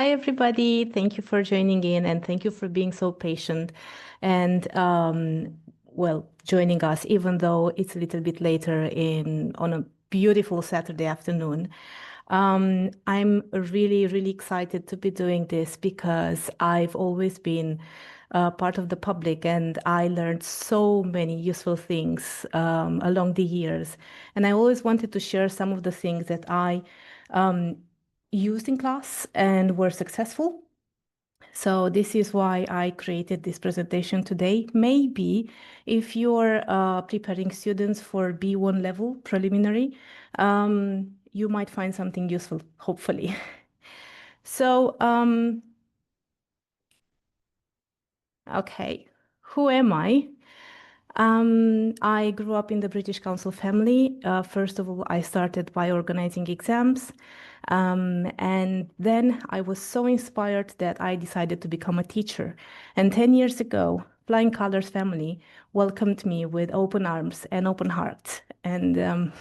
Hi, everybody. Thank you for joining in and thank you for being so patient and, joining us, even though it's a little bit later on a beautiful Saturday afternoon. I'm really, really excited to be doing this because I've always been part of the public and I learned so many useful things along the years. And I always wanted to share some of the things that I um, used in class and were successful. So this is why I created this presentation today. Maybe if you're preparing students for B1 level preliminary, you might find something useful, hopefully. So, okay, who am I? I grew up in the British Council family. First of all, I started by organizing exams. And then I was so inspired that I decided to become a teacher. And 10 years ago, Flying Colors family welcomed me with open arms and open hearts. And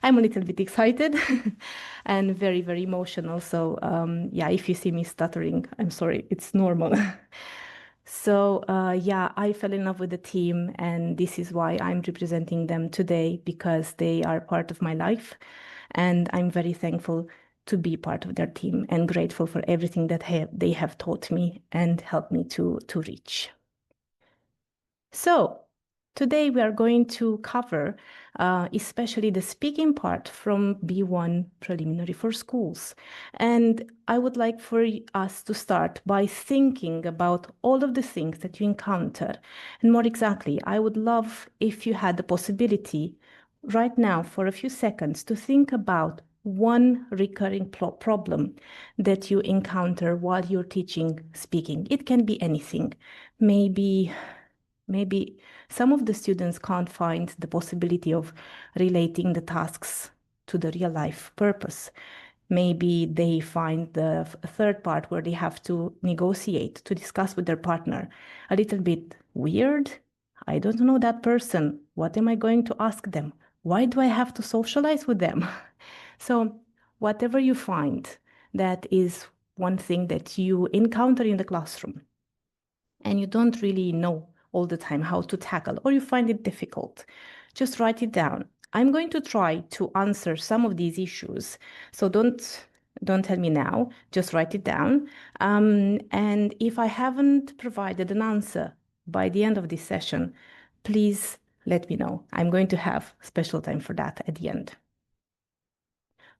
I'm a little bit excited and very, very emotional. So yeah, if you see me stuttering, I'm sorry, it's normal. So yeah, I fell in love with the team, and this is why I'm representing them today because they are part of my life, and I'm very thankful to be part of their team and grateful for everything that they have taught me and helped me to reach. So today we are going to cover especially the speaking part from B1 preliminary for schools. And I would like for us to start by thinking about all of the things that you encounter. And more exactly, I would love if you had the possibility right now for a few seconds to think about one recurring problem that you encounter while you're teaching speaking. It can be anything. Maybe some of the students can't find the possibility of relating the tasks to the real life purpose. Maybe they find the third part where they have to negotiate, to discuss with their partner, a little bit weird. I don't know that person. What am I going to ask them? Why do I have to socialize with them? So, whatever you find, that is one thing that you encounter in the classroom and you don't really know all the time how to tackle, or you find it difficult, just write it down. I'm going to try to answer some of these issues. So don't tell me now, just write it down. And if I haven't provided an answer by the end of this session, please let me know. I'm going to have special time for that at the end.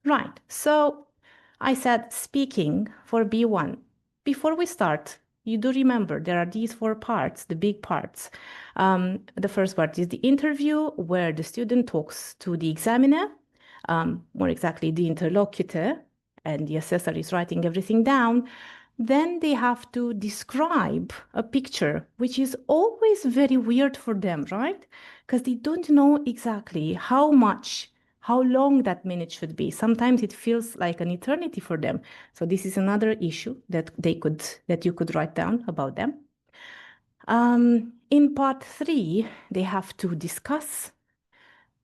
Right, so I said speaking for B1. Before we start, you do remember there are these four parts, the big parts. The first part is the interview, where the student talks to the examiner, more exactly the interlocutor, and the assessor is writing everything down. Then they have to describe a picture, which is always very weird for them, right? Because they don't know exactly how long that minute should be. Sometimes it feels like an eternity for them. So this is another issue that you could write down about them. In part 3, they have to discuss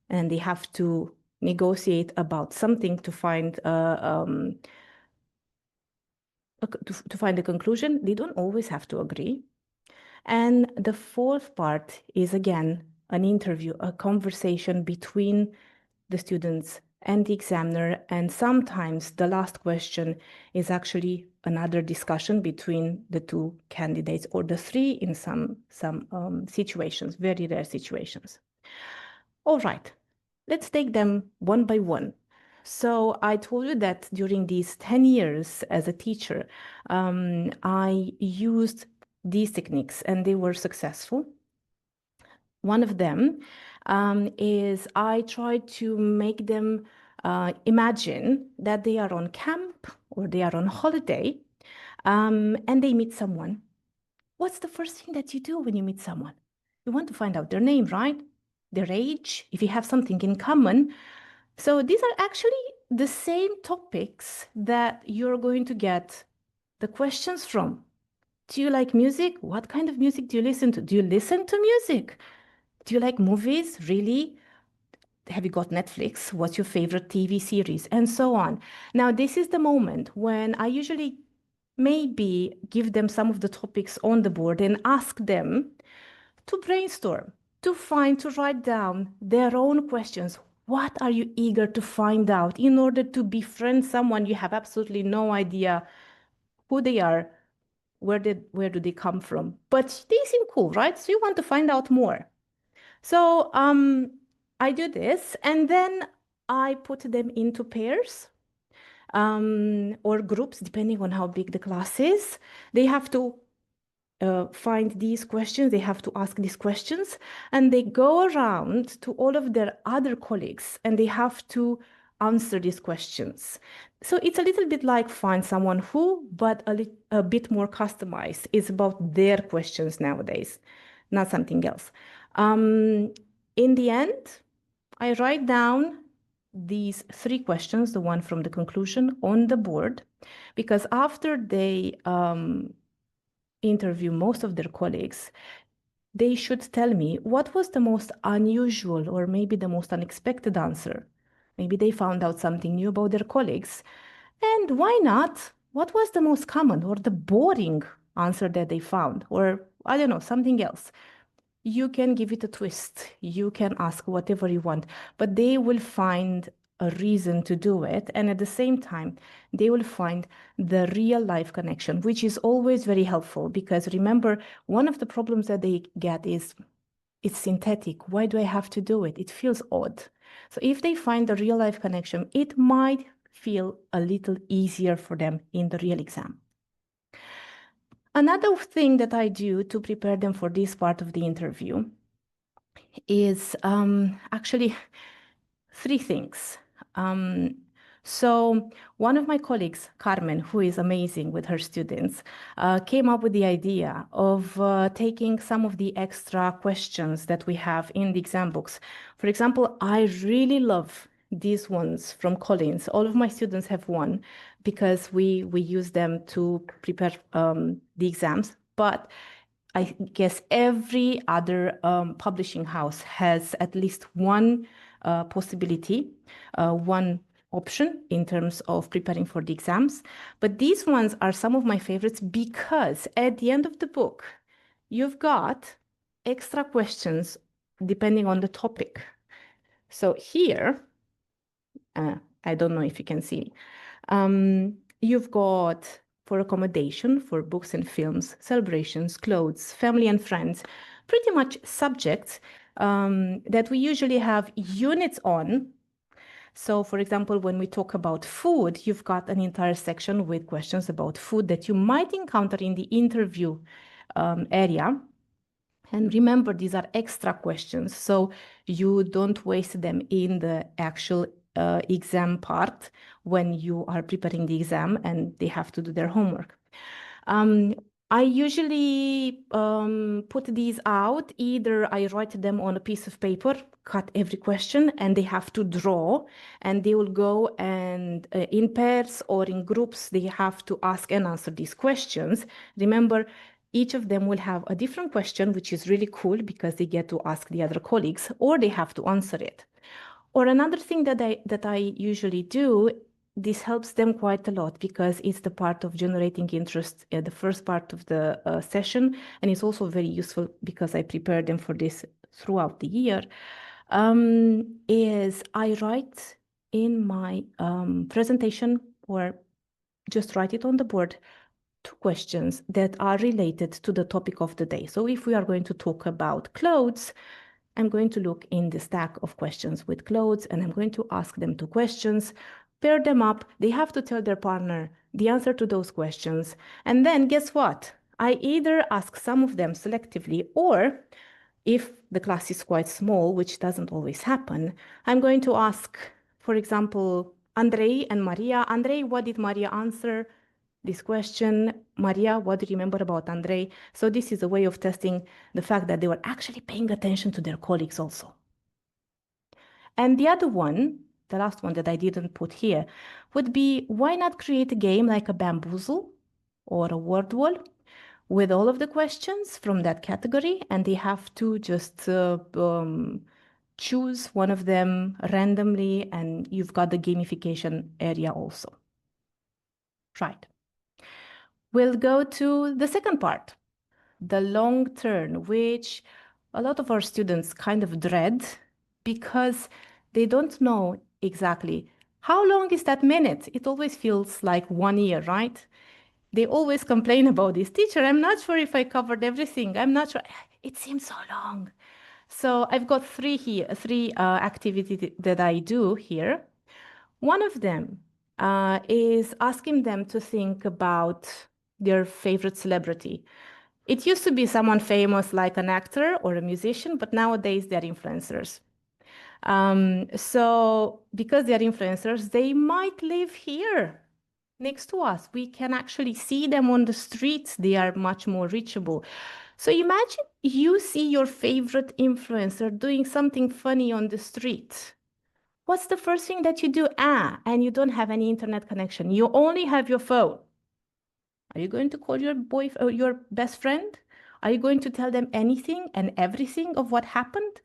and they have to negotiate about something to find to find a conclusion. They don't always have to agree. And the fourth part is again an interview, a conversation between the students and the examiner. And sometimes the last question is actually another discussion between the two candidates, or the three in some situations, very rare situations. All right, let's take them one by one. So I told you that during these 10 years as a teacher, I used these techniques and they were successful. One of them is I try to make them imagine that they are on camp or they are on holiday and they meet someone. What's the first thing that you do when you meet someone? You want to find out their name, right? Their age, if you have something in common. So these are actually the same topics that you're going to get the questions from. Do you like music? What kind of music do you listen to? Do you listen to music? Do you like movies? Really? Have you got Netflix? What's your favorite TV series? And so on. Now, this is the moment when I usually maybe give them some of the topics on the board and ask them to brainstorm, to write down their own questions. What are you eager to find out in order to befriend someone you have absolutely no idea who they are, where do they come from? But they seem cool, right? So you want to find out more. So I do this, and then I put them into pairs or groups, depending on how big the class is. They have to find these questions, they have to ask these questions, and they go around to all of their other colleagues and they have to answer these questions. So it's a little bit like Find Someone Who, but a bit more customized. It's about their questions nowadays, not something else. In the end, I write down these 3 questions, the one from the conclusion, on the board, because after they interview most of their colleagues, they should tell me what was the most unusual or maybe the most unexpected answer. Maybe they found out something new about their colleagues. And why not? What was the most common or the boring answer that they found? Or I don't know, something else. You can give it a twist. You can ask whatever you want, but they will find a reason to do it. And at the same time, they will find the real life connection, which is always very helpful because remember, one of the problems that they get is it's synthetic. Why do I have to do it? It feels odd. So if they find the real life connection, it might feel a little easier for them in the real exam. Another thing that I do to prepare them for this part of the interview is actually 3 things. So one of my colleagues, Carmen, who is amazing with her students, came up with the idea of taking some of the extra questions that we have in the exam books. For example, I really love these ones from Collins. All of my students have one because we use them to prepare the exams. But I guess every other publishing house has at least one possibility, one option in terms of preparing for the exams. But these ones are some of my favorites because at the end of the book, you've got extra questions depending on the topic. So here, I don't know if you can see, you've got for accommodation, for books and films, celebrations, clothes, family and friends, pretty much subjects that we usually have units on. So for example, when we talk about food, you've got an entire section with questions about food that you might encounter in the interview area. And remember, these are extra questions, so you don't waste them in the actual exam part when you are preparing the exam and they have to do their homework. I usually put these out. Either I write them on a piece of paper, cut every question, and they have to draw, and they will go and in pairs or in groups, they have to ask and answer these questions. Remember, each of them will have a different question, which is really cool because they get to ask the other colleagues or they have to answer it. Or another thing that I usually do, this helps them quite a lot because it's the part of generating interest at the first part of the session. And it's also very useful because I prepare them for this throughout the year, is I write in my presentation or just write it on the board 2 questions that are related to the topic of the day. So if we are going to talk about clothes, I'm going to look in the stack of questions with clothes and I'm going to ask them 2 questions, pair them up. They have to tell their partner the answer to those questions. And then guess what? I either ask some of them selectively, or if the class is quite small, which doesn't always happen, I'm going to ask, for example, Andrei and Maria. Andrei, what did Maria answer? This question, Maria, what do you remember about Andrei? So this is a way of testing the fact that they were actually paying attention to their colleagues also. And the other one, the last one that I didn't put here, would be why not create a game like a bamboozle or a word wall with all of the questions from that category, and they have to just choose one of them randomly, and you've got the gamification area also. Right. We'll go to the second part, the long turn, which a lot of our students kind of dread because they don't know exactly how long is that minute. It always feels like 1 year, right? They always complain about this. Teacher, I'm not sure if I covered everything. I'm not sure. It seems so long. So I've got three activities that I do here. One of them is asking them to think about their favorite celebrity. It used to be someone famous like an actor or a musician, but nowadays they're influencers. So because they're influencers, they might live here next to us. We can actually see them on the streets. They are much more reachable. So imagine you see your favorite influencer doing something funny on the street. What's the first thing that you do? And you don't have any internet connection. You only have your phone. Are you going to call your your best friend? Are you going to tell them anything and everything of what happened?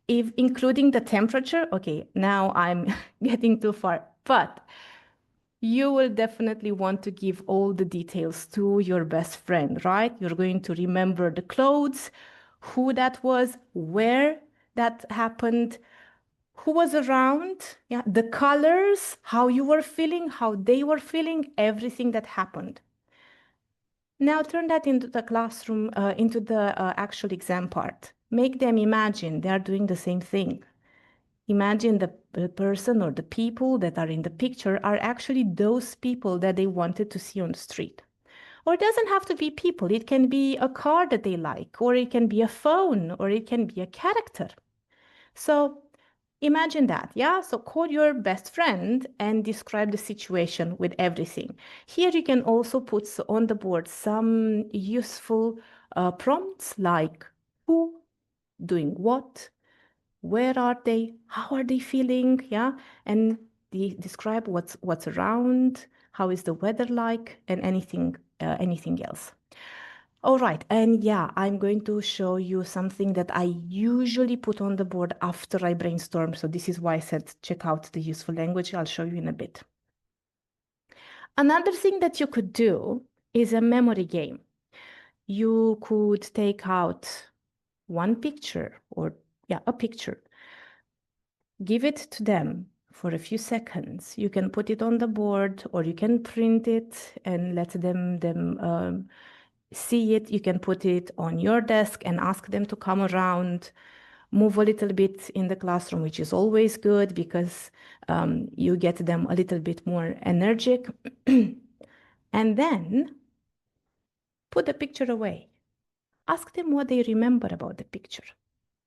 If including the temperature? Okay, now I'm getting too far. But you will definitely want to give all the details to your best friend, right? You're going to remember the clothes, who that was, where that happened, who was around, yeah, the colors, how you were feeling, how they were feeling, everything that happened. Now turn that into the classroom, into the actual exam part. Make them imagine they are doing the same thing. Imagine the person or the people that are in the picture are actually those people that they wanted to see on the street. Or it doesn't have to be people. It can be a car that they like, or it can be a phone, or it can be a character. So imagine that, yeah? So call your best friend and describe the situation with everything. Here you can also put on the board some useful prompts like who, doing what, where are they, how are they feeling, yeah? And describe what's around, how is the weather like, and anything else. All right, and yeah, I'm going to show you something that I usually put on the board after I brainstorm. So this is why I said check out the useful language. I'll show you in a bit. Another thing that you could do is a memory game. You could take out one picture or yeah, a picture. Give it to them for a few seconds. You can put it on the board or you can print it and let them see it. You can put it on your desk and ask them to come around, move a little bit in the classroom, which is always good because you get them a little bit more energetic. And then put the picture away. Ask them what they remember about the picture.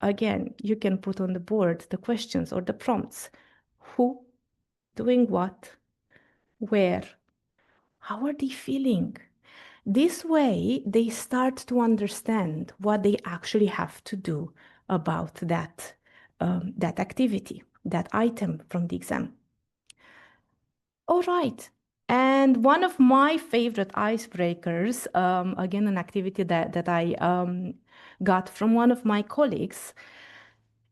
Again, you can put on the board the questions or the prompts. Who, doing what, where, how are they feeling? This way, they start to understand what they actually have to do about that activity, that item from the exam. All right. And one of my favorite icebreakers, again, an activity that I got from one of my colleagues,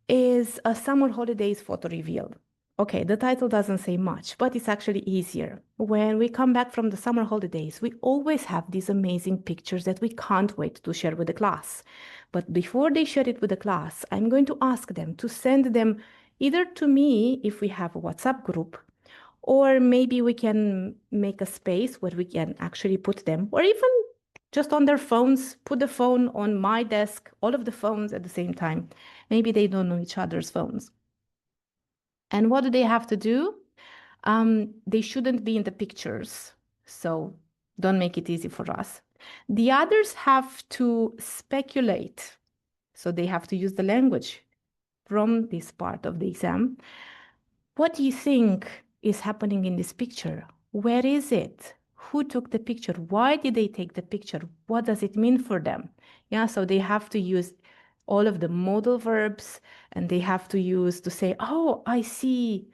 is a summer holidays photo reveal. Okay, the title doesn't say much, but it's actually easier. When we come back from the summer holidays, we always have these amazing pictures that we can't wait to share with the class. But before they share it with the class, I'm going to ask them to send them either to me if we have a WhatsApp group, or maybe we can make a space where we can actually put them, or even just on their phones, put the phone on my desk, all of the phones at the same time. Maybe they don't know each other's phones. And what do they have to do? They shouldn't be in the pictures, so don't make it easy for us. The others have to speculate, so they have to use the language from this part of the exam. What do you think is happening in this picture? Where is it? Who took the picture? Why did they take the picture? What does it mean for them? Yeah, so they have to use all of the modal verbs and they have to use to say, oh, I see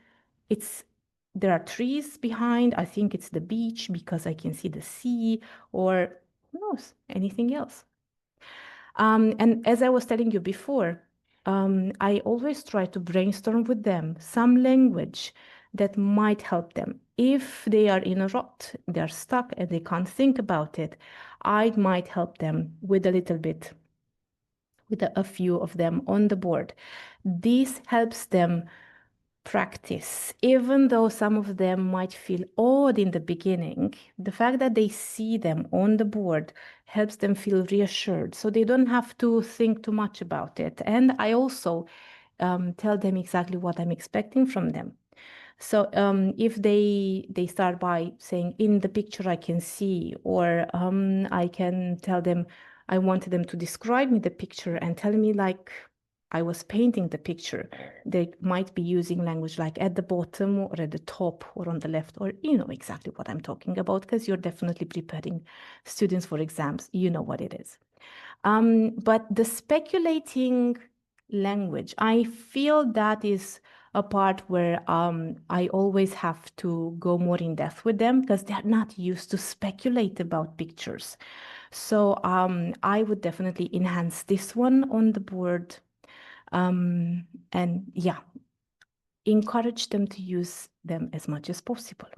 there are trees behind. I think it's the beach because I can see the sea, or who knows, anything else. And as I was telling you before, I always try to brainstorm with them some language that might help them. If they are in a rut, they're stuck and they can't think about it, I might help them with a little bit, with a few of them on the board. This helps them practice, even though some of them might feel odd in the beginning. The fact that they see them on the board helps them feel reassured, so they don't have to think too much about it. And I also tell them exactly what I'm expecting from them. So if they start by saying, in the picture I can see, or I can tell them, I want them to describe me the picture and tell me like I was painting the picture. They might be using language like at the bottom or at the top or on the left, or you know exactly what I'm talking about because you're definitely preparing students for exams. You know what it is. But the speculating language, I feel that is a part where I always have to go more in depth with them because they're not used to speculate about pictures. So I would definitely enhance this one on the board. And yeah, encourage them to use them as much as possible.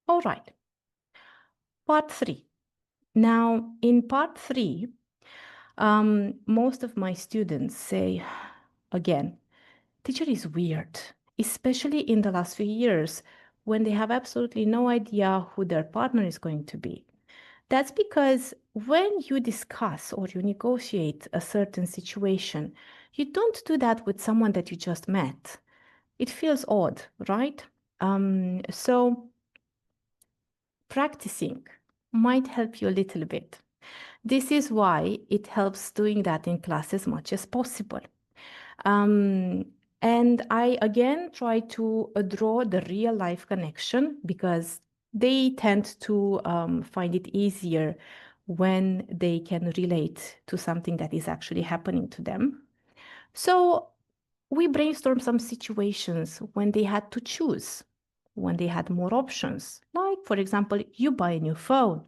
All right, part 3. Now, in part 3, most of my students say, again, teacher is weird, especially in the last few years when they have absolutely no idea who their partner is going to be. That's because when you discuss or you negotiate a certain situation, you don't do that with someone that you just met. It feels odd, right? So practicing might help you a little bit. This is why it helps doing that in class as much as possible. And I again try to draw the real life connection because they tend to find it easier when they can relate to something that is actually happening to them. So we brainstorm some situations when they had to choose, when they had more options. Like, for example, you buy a new phone.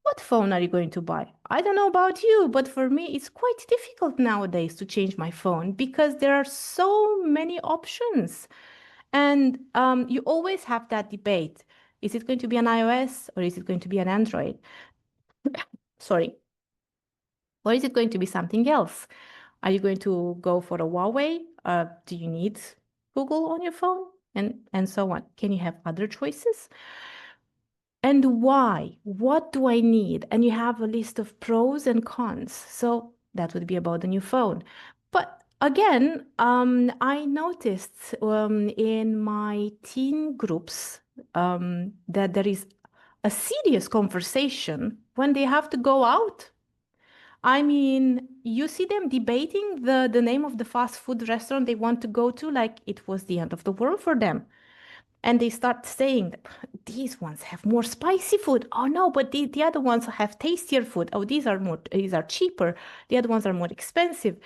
What phone are you going to buy? I don't know about you, but for me, it's quite difficult nowadays to change my phone because there are so many options. And you always have that debate. Is it going to be an iOS or is it going to be an Android? Sorry. Or is it going to be something else? Are you going to go for a Huawei? Do you need Google on your phone? And so on. Can you have other choices? And why? What do I need? And you have a list of pros and cons. So that would be about the new phone. But again, I noticed in my teen groups that there is a serious conversation when they have to go out. I mean, you see them debating the name of the fast food restaurant they want to go to like it was the end of the world for them. And they start saying, these ones have more spicy food. Oh no, but the other ones have tastier food. Oh, these are cheaper. The other ones are more expensive.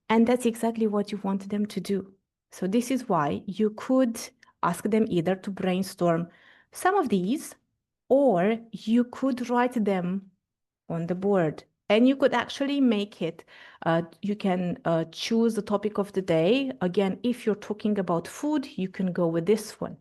And that's exactly what you want them to do. So this is why you could ask them either to brainstorm some of these, or you could write them on the board. And you could actually make it, you can choose the topic of the day. Again, if you're talking about food, you can go with this one.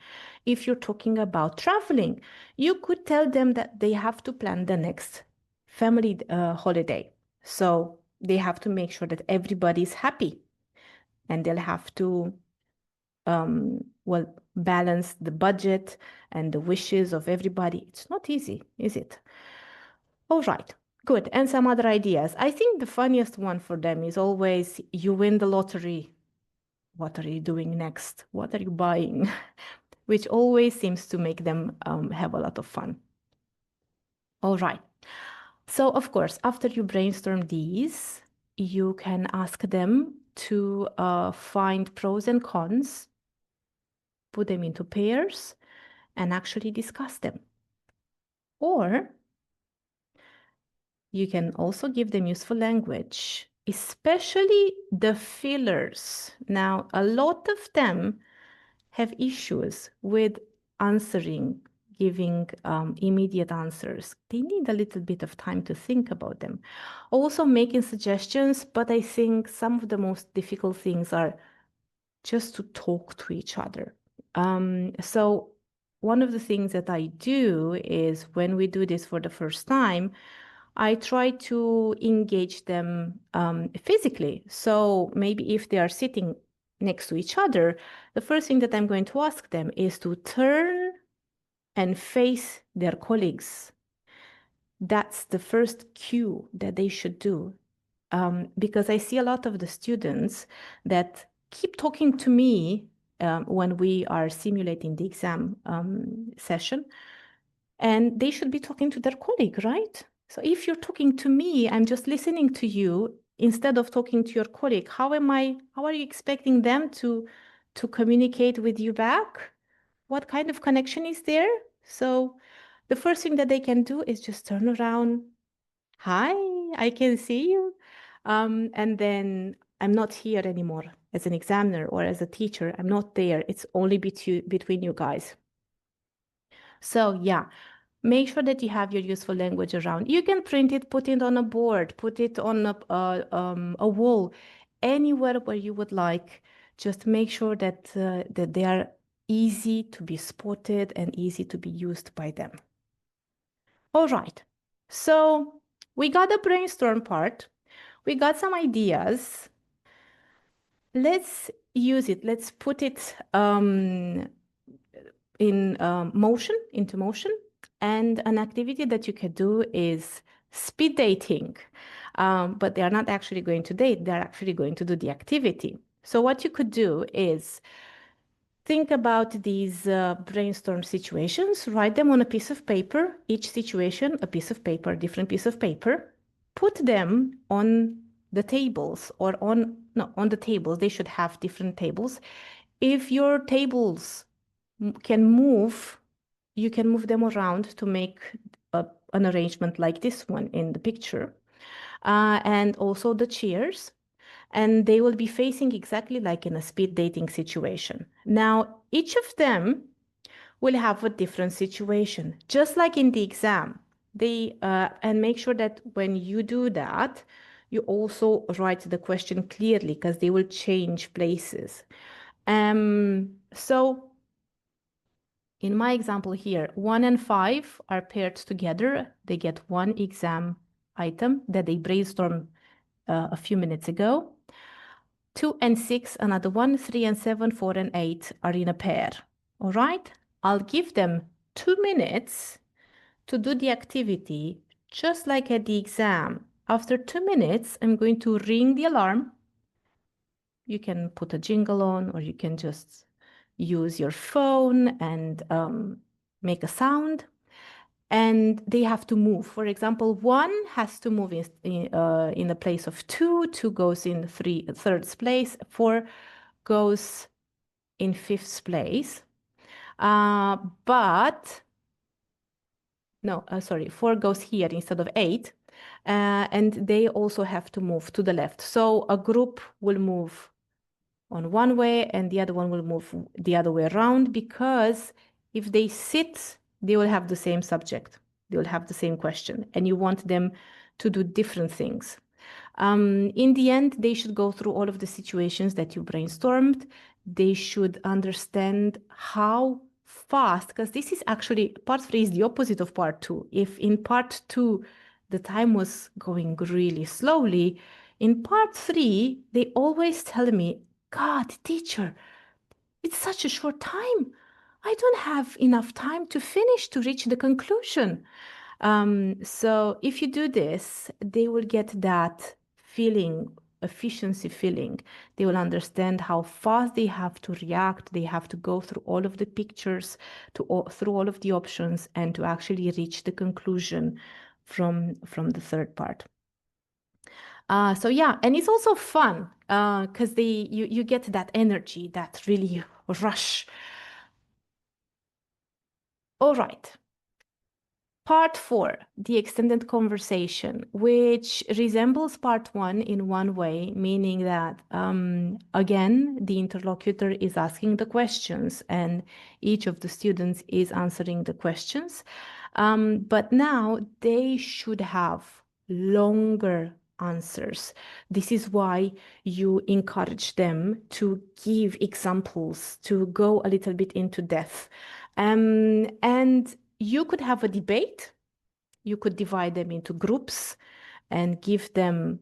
If you're talking about traveling, you could tell them that they have to plan the next family holiday. So they have to make sure that everybody's happy and they'll have to, well, balance the budget and the wishes of everybody. It's not easy, is it? All right, good. And some other ideas. I think the funniest one for them is always you win the lottery. What are you doing next? What are you buying? Which always seems to make them have a lot of fun. All right. So, of course, after you brainstorm these, you can ask them to find pros and cons, put them into pairs, and actually discuss them. Or you can also give them useful language, especially the fillers. Now, a lot of them have issues with answering, giving immediate answers. They need a little bit of time to think about them. Also making suggestions, but I think some of the most difficult things are just to talk to each other. So one of the things that I do is when we do this for the first time, I try to engage them physically. So maybe if they are sitting next to each other, the first thing that I'm going to ask them is to turn and face their colleagues. That's the first cue that they should do. Because I see a lot of the students that keep talking to me when we are simulating the exam session, and they should be talking to their colleague, right? So if you're talking to me, I'm just listening to you instead of talking to your colleague. How are you expecting them to communicate with you back? What kind of connection is there? So the first thing that they can do is just turn around. Hi, I can see you. And then I'm not here anymore as an examiner or as a teacher. I'm not there. It's only between you guys. So yeah, make sure that you have your useful language around. You can print it, put it on a board, put it on a wall, anywhere where you would like. Just make sure that they are easy to be spotted and easy to be used by them. All right, so we got the brainstorm part. We got some ideas. Let's use it. Let's put it into motion. And an activity that you can do is speed dating. But they are not actually going to date. They're actually going to do the activity. So what you could do is think about these brainstorm situations, write them on a piece of paper, each situation, a piece of paper, different piece of paper, put them on the tables or on the tables. They should have different tables. If your tables can move, you can move them around to make an arrangement like this one in the picture. And also the chairs. And they will be facing exactly like in a speed dating situation. Now, each of them will have a different situation, just like in the exam. And make sure that when you do that, you also write the question clearly because they will change places. So in my example here, 1 and 5 are paired together. They get one exam item that they brainstormed a few minutes ago. 2 and 6, another one. 3 and 7, 4 and 8 are in a pair. All right, I'll give them 2 minutes to do the activity, just like at the exam. After 2 minutes, I'm going to ring the alarm. You can put a jingle on, or you can just use your phone and make a sound. And they have to move. For example, 1 has to move in the place of 2. 2 goes in third place. 4 goes in 5th place. But no, sorry, 4 goes here instead of 8. And they also have to move to the left. So a group will move on one way and the other one will move the other way around, because if they sit, they will have the same subject. They will have the same question, and you want them to do different things. In the end, they should go through all of the situations that you brainstormed. They should understand how fast, because this is actually, part 3 is the opposite of part 2. If in part 2, the time was going really slowly, in part 3, they always tell me, God, teacher, it's such a short time. I don't have enough time to finish to reach the conclusion. So if you do this, they will get that feeling, efficiency feeling. They will understand how fast they have to react. They have to go through all of the pictures, through all of the options, and to actually reach the conclusion from the third part. So yeah, and it's also fun because you get that energy, that really rush. All right. Part 4, the extended conversation, which resembles part 1 in one way, meaning that, again, the interlocutor is asking the questions and each of the students is answering the questions. But now they should have longer answers. This is why you encourage them to give examples, to go a little bit into depth. And you could have a debate. You could divide them into groups and give them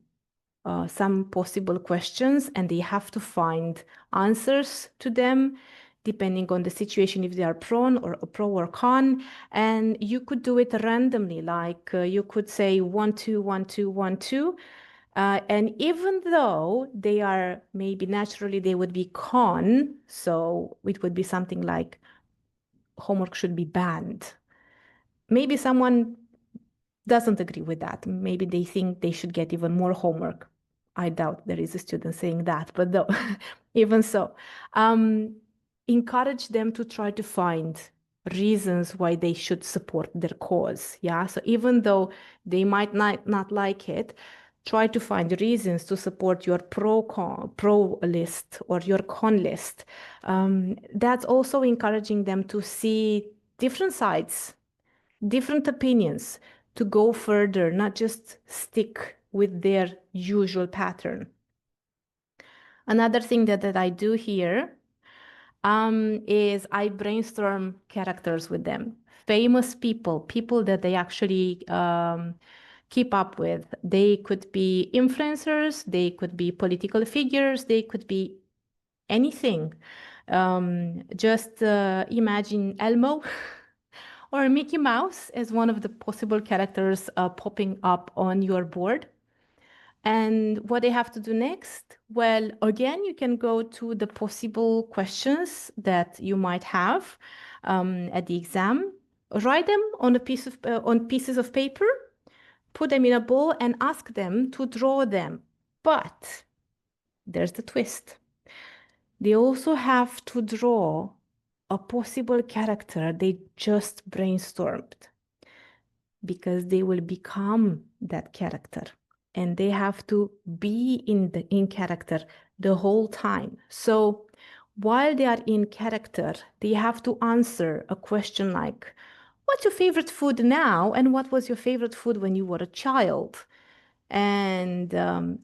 some possible questions, and they have to find answers to them depending on the situation, if they are pro or con. And you could do it randomly, like you could say 1, 2, 1, 2, 1, 2. And even though they are maybe naturally they would be con, so it would be something like homework should be banned. Maybe someone doesn't agree with that. Maybe they think they should get even more homework. I doubt there is a student saying that, but though, even so, encourage them to try to find reasons why they should support their cause. Yeah. So even though they might not like it, try to find reasons to support your pro list or your con list. That's also encouraging them to see different sides, different opinions, to go further, not just stick with their usual pattern. Another thing that I do here is I brainstorm characters with them. Famous people, people that they actually keep up with. They could be influencers, they could be political figures, they could be anything. Just imagine Elmo or Mickey Mouse as one of the possible characters popping up on your board. And what they have to do next? Well, again, you can go to the possible questions that you might have at the exam. Write them on on pieces of paper, put them in a bowl, and ask them to draw them. But there's the twist. They also have to draw a possible character they just brainstormed, because they will become that character and they have to be in character the whole time. So while they are in character, they have to answer a question like, what's your favorite food now? And what was your favorite food when you were a child? And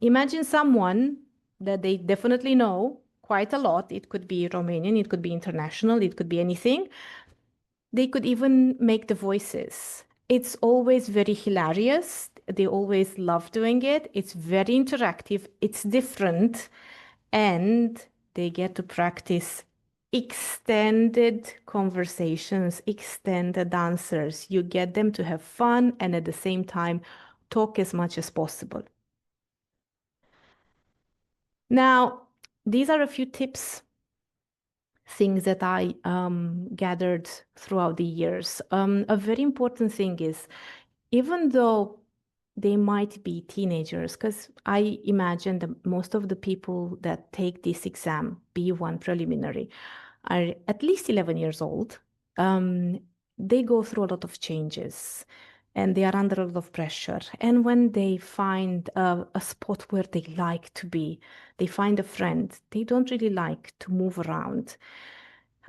imagine someone that they definitely know quite a lot. It could be Romanian, it could be international, it could be anything. They could even make the voices. It's always very hilarious. They always love doing it. It's very interactive. It's different. And they get to practice extended conversations, extended answers. You get them to have fun and at the same time talk as much as possible. Now, these are a few tips, things that I gathered throughout the years. A very important thing is, even though they might be teenagers, because I imagine that most of the people that take this exam, B1 preliminary, are at least 11 years old. They go through a lot of changes and they are under a lot of pressure. And when they find a spot where they like to be, they find a friend, they don't really like to move around.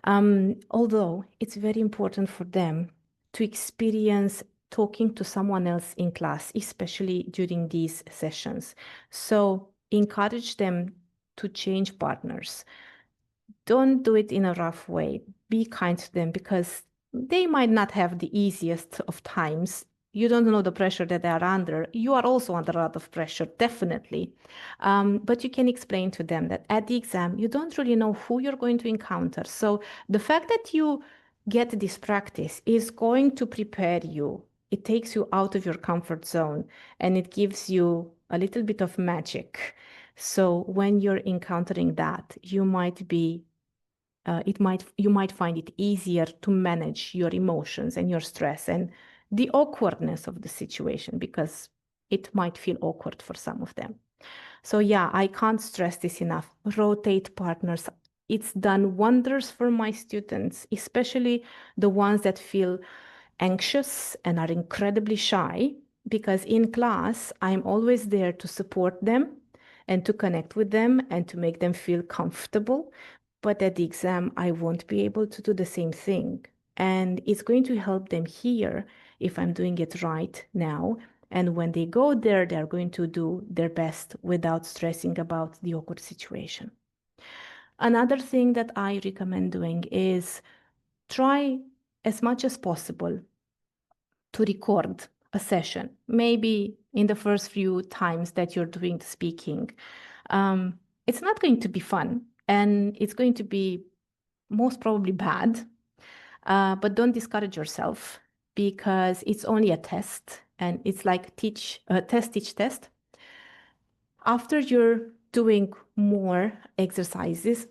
Although it's very important for them to experience talking to someone else in class, especially during these sessions. So encourage them to change partners. Don't do it in a rough way. Be kind to them, because they might not have the easiest of times. You don't know the pressure that they are under. You are also under a lot of pressure, definitely. But you can explain to them that at the exam, you don't really know who you're going to encounter. So the fact that you get this practice is going to prepare you. It takes you out of your comfort zone and it gives you a little bit of magic. So when you're encountering that, you might be you might find it easier to manage your emotions and your stress and the awkwardness of the situation, because it might feel awkward for some of them. So yeah, I can't stress this enough. Rotate partners. It's done wonders for my students, especially the ones that feel anxious and are incredibly shy, because in class, I'm always there to support them and to connect with them and to make them feel comfortable. But at the exam, I won't be able to do the same thing. And it's going to help them here if I'm doing it right now. And when they go there, they're going to do their best without stressing about the awkward situation. Another thing that I recommend doing is try as much as possible to record a session, maybe in the first few times that you're doing the speaking. It's not going to be fun, and it's going to be most probably bad, but don't discourage yourself because it's only a test, and it's like test, teach, test. After you're doing more exercises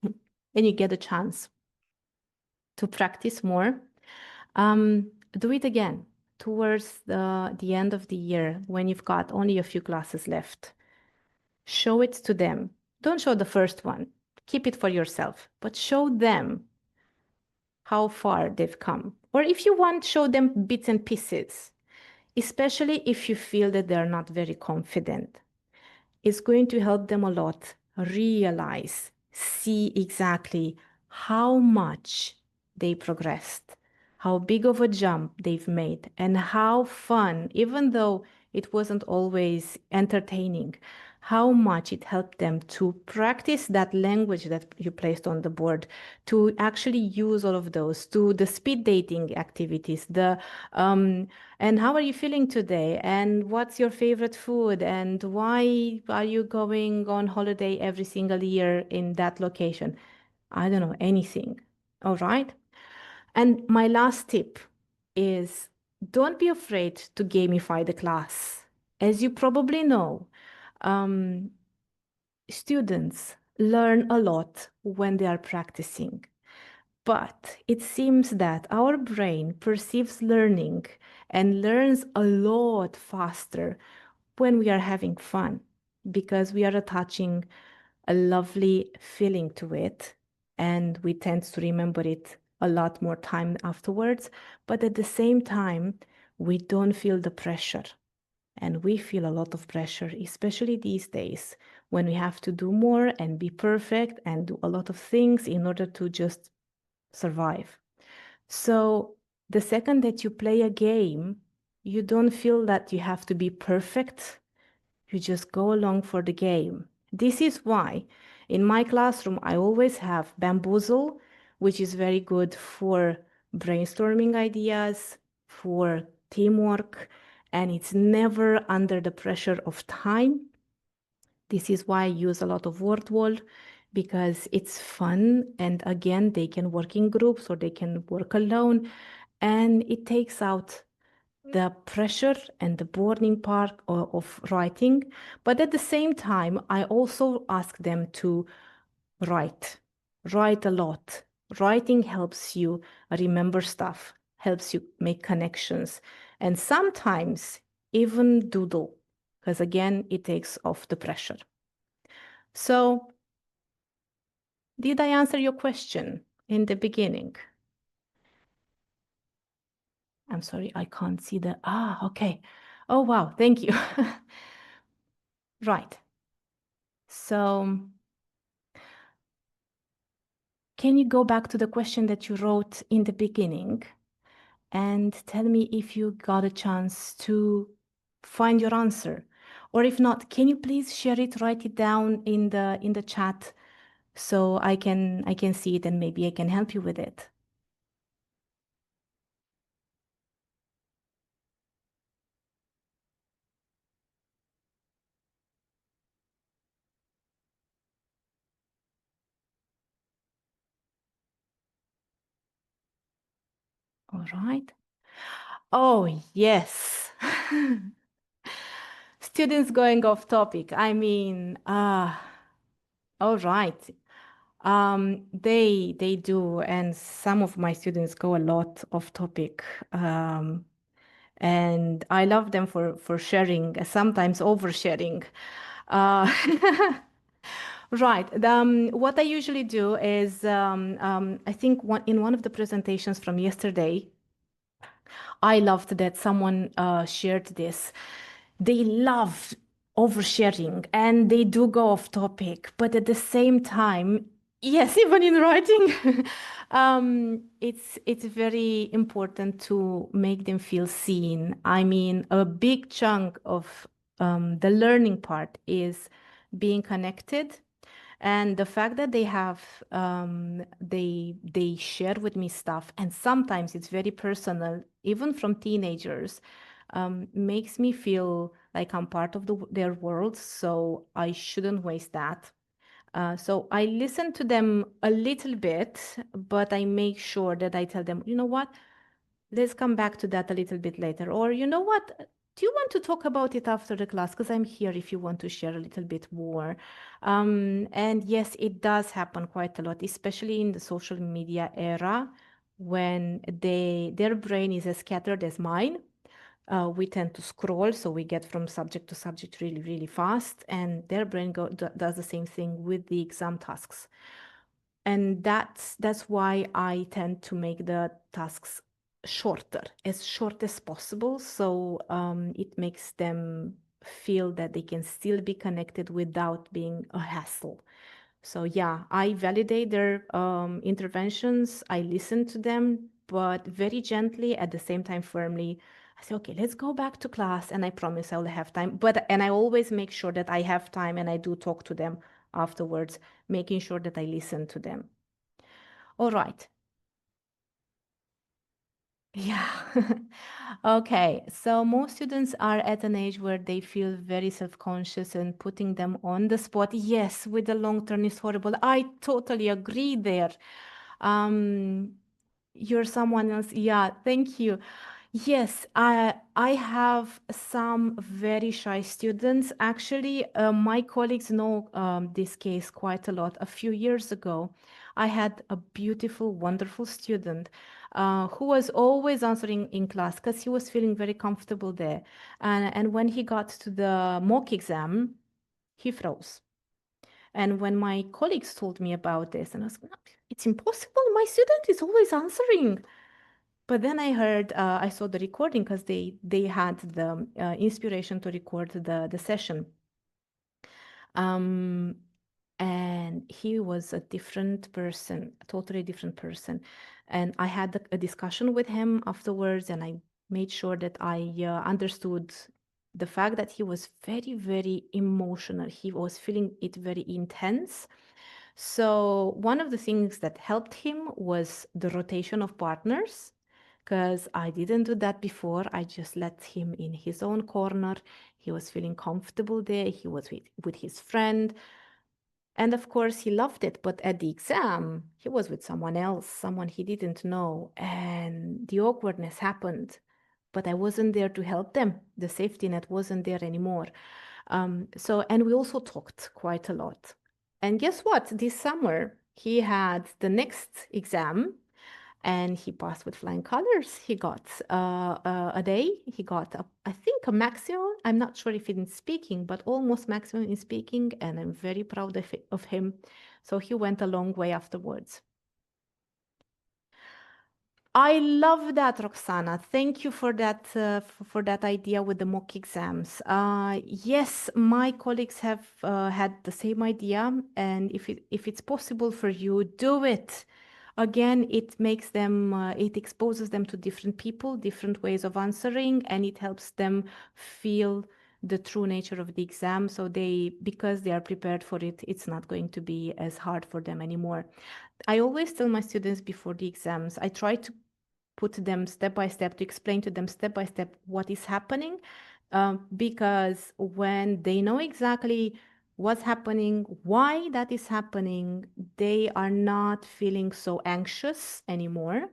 and you get a chance to practice more, do it again towards the end of the year when you've got only a few classes left. Show it to them. Don't show the first one. Keep it for yourself, but show them how far they've come. Or if you want, show them bits and pieces, especially if you feel that they're not very confident. It's going to help them a lot realize, see exactly how much they progressed, how big of a jump they've made, and how fun, even though it wasn't always entertaining, how much it helped them to practice that language that you placed on the board, to actually use all of those, to the speed dating activities, and how are you feeling today? And what's your favorite food? And why are you going on holiday every single year in that location? I don't know, anything. All right. And my last tip is don't be afraid to gamify the class. As you probably know, um, students learn a lot when they are practicing. But it seems that our brain perceives learning and learns a lot faster when we are having fun because we are attaching a lovely feeling to it and we tend to remember it a lot more time afterwards. But at the same time, we don't feel the pressure. And we feel a lot of pressure, especially these days when we have to do more and be perfect and do a lot of things in order to just survive. So the second that you play a game, you don't feel that you have to be perfect. You just go along for the game. This is why in my classroom, I always have bamboozle, which is very good for brainstorming ideas, for teamwork, and it's never under the pressure of time. This is why I use a lot of word wall because it's fun. And again, they can work in groups or they can work alone. And it takes out the pressure and the boring part of writing. But at the same time, I also ask them to write, write a lot. Writing helps you remember stuff, helps you make connections, and sometimes even doodle, because again, it takes off the pressure. So, did I answer your question in the beginning? I'm sorry, I can't see okay. Oh, wow, thank you. Right. So, can you go back to the question that you wrote in the beginning and tell me if you got a chance to find your answer? Or if not, can you please share it, write it down in the chat so I can see it and maybe I can help you with it. All right. Oh, yes. Students going off topic. I mean, all right. They do, and some of my students go a lot off topic. And I love them for sharing, sometimes oversharing. Uh, right. What I usually do is, I think in one of the presentations from yesterday, I loved that someone shared this. They love oversharing and they do go off topic, but at the same time, yes, even in writing, It's very important to make them feel seen. I mean, a big chunk of the learning part is being connected, and the fact that they share with me stuff, and sometimes it's very personal, even from teenagers, makes me feel like I'm part of their world. So I shouldn't waste that. So I listen to them a little bit, but I make sure that I tell them, you know what, let's come back to that a little bit later. Or, you know what, do you want to talk about it after the class? Because I'm here if you want to share a little bit more. And yes, it does happen quite a lot, especially in the social media era when their brain is as scattered as mine. We tend to scroll, so we get from subject to subject really, really fast, and their brain does the same thing with the exam tasks. And that's why I tend to make the tasks shorter, as short as possible, so it makes them feel that they can still be connected without being a hassle. So yeah, I validate their interventions. I listen to them, but very gently, at the same time, firmly. I say, okay, let's go back to class, and I promise I'll have time. And I always make sure that I have time, and I do talk to them afterwards, making sure that I listen to them. All right. Yeah. Okay. So most students are at an age where they feel very self-conscious, and putting them on the spot, yes, with the long term is horrible. I totally agree there. Um, you're someone else. Yeah, thank you. Yes, I have some very shy students. Actually, my colleagues know this case quite a lot. A few years ago, I had a beautiful, wonderful student who was always answering in class because he was feeling very comfortable there. And when he got to the mock exam, he froze. And when my colleagues told me about this, and I was like, "No, it's impossible. My student is always answering." But then I saw the recording because they had the inspiration to record the session. Um, and he was a different person, a totally different person. And I had a discussion with him afterwards, and I made sure that I understood the fact that he was very, very emotional. He was feeling it very intense. So one of the things that helped him was the rotation of partners, because I didn't do that before. I just let him in his own corner. He was feeling comfortable there. He was with his friend. And of course, he loved it. But at the exam, he was with someone else, someone he didn't know. And the awkwardness happened. But I wasn't there to help them. The safety net wasn't there anymore. And we also talked quite a lot. And guess what? This summer, he had the next exam and he passed with flying colors. He got a day. He got, I think, a maximum. I'm not sure if in speaking, but almost maximum in speaking. And I'm very proud of him. So he went a long way afterwards. I love that, Roxana. Thank you for that idea with the mock exams. Yes, my colleagues have had the same idea, and if it's possible for you, do it. Again, it exposes them to different people, different ways of answering, and it helps them feel the true nature of the exam. So because they are prepared for it, it's not going to be as hard for them anymore. I always tell my students before the exams, I try to put them step by step, to explain to them step by step what is happening, because when they know exactly what's happening, why that is happening, they are not feeling so anxious anymore.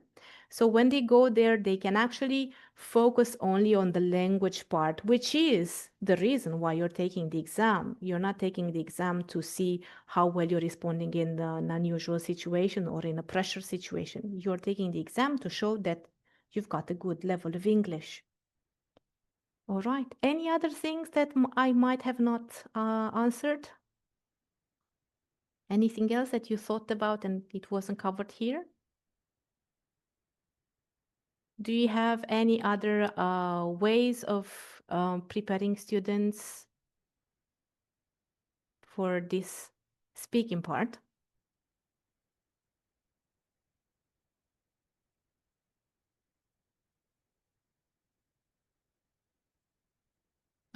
So when they go there, they can actually focus only on the language part, which is the reason why you're taking the exam. You're not taking the exam to see how well you're responding in an unusual situation or in a pressure situation. You're taking the exam to show that you've got a good level of English. All right. Any other things that I might have not answered? Anything else that you thought about and it wasn't covered here? Do you have any other ways of preparing students for this speaking part?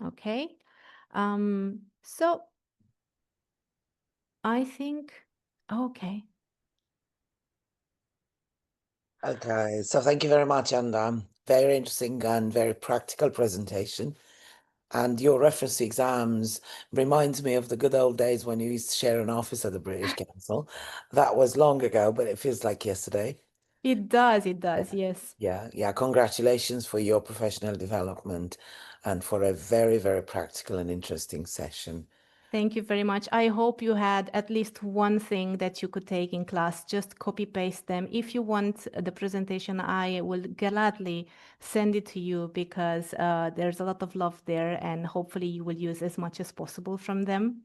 Okay. So I think, okay. Okay, so thank you very much, and very interesting and very practical presentation. And your reference to exams reminds me of the good old days when you used to share an office at the British Council. That was long ago, but it feels like yesterday. It does, yes. Yeah. Congratulations for your professional development and for a very, very practical and interesting session. Thank you very much. I hope you had at least one thing that you could take in class. Just copy paste them. If you want the presentation, I will gladly send it to you because there's a lot of love there and hopefully you will use as much as possible from them.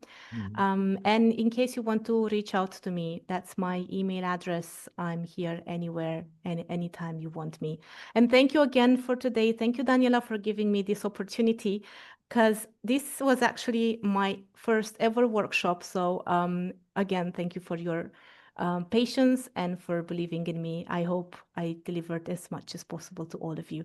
And in case you want to reach out to me, that's my email address. I'm here anywhere and anytime you want me. And thank you again for today. Thank you, Daniela, for giving me this opportunity because this was actually my first ever workshop. So again, thank you for your patience and for believing in me. I hope I delivered as much as possible to all of you.